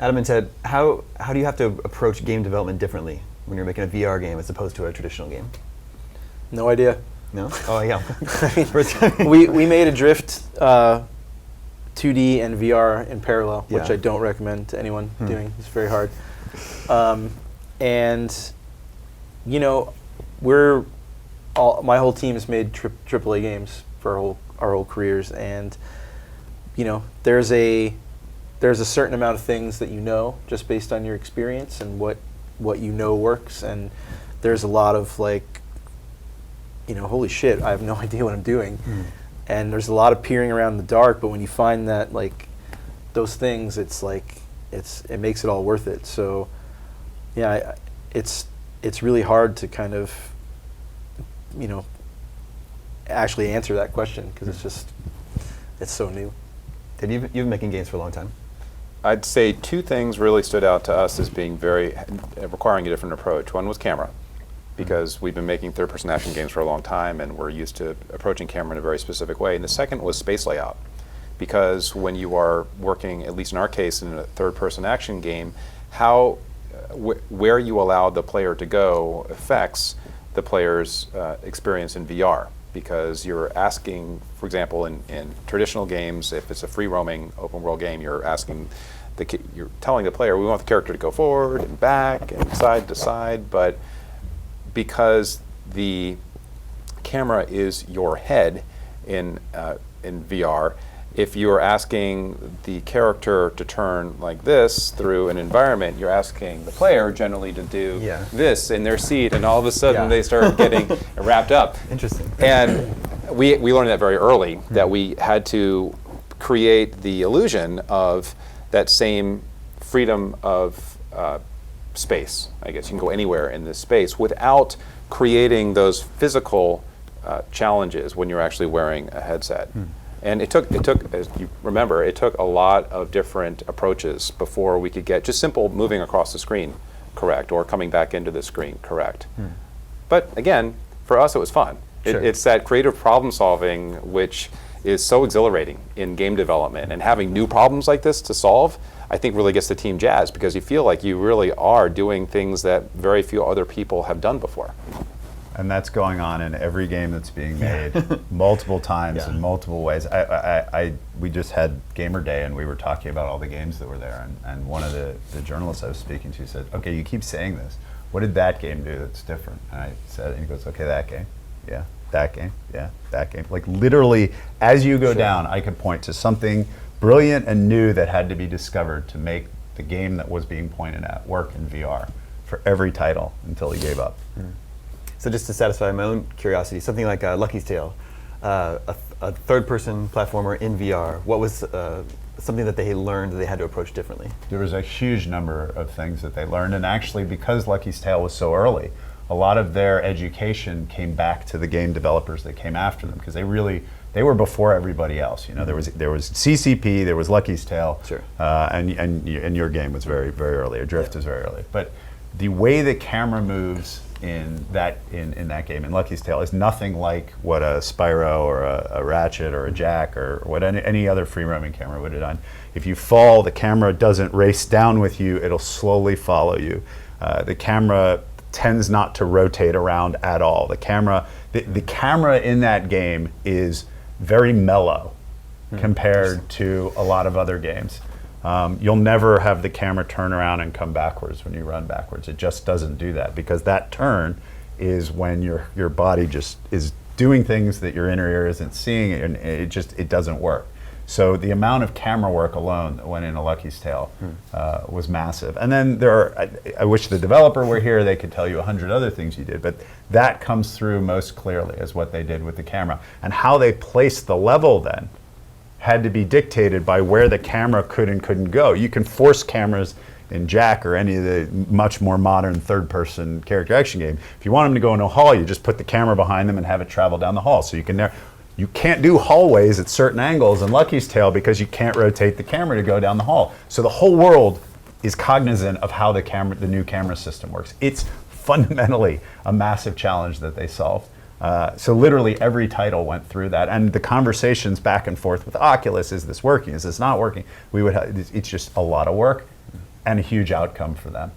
Adam and Ted, how do you have to approach game development differently when you're making a VR game as opposed to a traditional game? No idea. No? Oh, yeah. we made Adrift 2D and VR in parallel, which I don't recommend to anyone doing. It's very hard. And, you know, my whole team has made AAA games for our whole careers, and, you know, there's a certain amount of things that you know just based on your experience and what you know works, and there's a lot of like, you know, holy shit, I have no idea what I'm doing. And there's a lot of peering around in the dark, but when you find that, like, those things, it's like, it makes it all worth it. So, yeah, it's really hard to kind of, you know, actually answer that question, because it's so new. Ted, you've been making games for a long time. I'd say two things really stood out to us as being requiring a different approach. One was camera, because we've been making third-person action games for a long time, and we're used to approaching camera in a very specific way. And the second was space layout, because when you are working, at least in our case, in a third-person action game, where you allow the player to go affects the player's experience in VR. Because you're asking, for example, in traditional games, if it's a free-roaming open-world game, you're telling the player, we want the character to go forward and back and side to side, but because the camera is your head in VR, if you're asking the character to turn like this through an environment, you're asking the player generally to do this in their seat, and all of a sudden they start getting wrapped up. Interesting. And we learned that very early, that we had to create the illusion of that same freedom of space. I guess you can go anywhere in this space without creating those physical challenges when you're actually wearing a headset. And it took, as you remember, it took a lot of different approaches before we could get just simple moving across the screen correct, or coming back into the screen correct. But again, for us it was fun. It's that creative problem solving which is so exhilarating in game development, and having new problems like this to solve, I think really gets the team jazzed, because you feel like you really are doing things that very few other people have done before. And that's going on in every game that's being made multiple times in multiple ways. We just had Gamer Day, and we were talking about all the games that were there, and one of the journalists I was speaking to said, okay, you keep saying this. What did that game do that's different? And I said, and he goes, okay, that game. Yeah, that game. Yeah, that game. Like literally, as you go down, I could point to something brilliant and new that had to be discovered to make the game that was being pointed at work in VR for every title until he gave up. So just to satisfy my own curiosity, something like Lucky's Tale, a third-person platformer in VR, what was something that they learned that they had to approach differently? There was a huge number of things that they learned, and actually because Lucky's Tale was so early, a lot of their education came back to the game developers that came after them, because they were before everybody else. You know, there was CCP, there was Lucky's Tale, and your game was very, very early. Adrift is very early. But the way the camera moves in that game in Lucky's Tale is nothing like what a Spyro or a Ratchet or a Jack or what any other free roaming camera would have done. If you fall, the camera doesn't race down with you, it'll slowly follow you. The camera tends not to rotate around at all. The camera in that game is very mellow compared to a lot of other games. You'll never have the camera turn around and come backwards when you run backwards. It just doesn't do that, because that turn is when your body just is doing things that your inner ear isn't seeing, and it doesn't work. So the amount of camera work alone that went into Lucky's Tale was massive. And then I wish the developer were here, they could tell you 100 other things you did, but that comes through most clearly as what they did with the camera. And how they placed the level then had to be dictated by where the camera could and couldn't go. You can force cameras in Jack or any of the much more modern third-person character action game. If you want them to go in a hall, you just put the camera behind them and have it travel down the hall. So you can't do hallways at certain angles in Lucky's Tale because you can't rotate the camera to go down the hall. So the whole world is cognizant of how the new camera system works. It's fundamentally a massive challenge that they solved. So literally every title went through that, and the conversations back and forth with Oculus, is this working, is this not working? It's just a lot of work, and a huge outcome for them.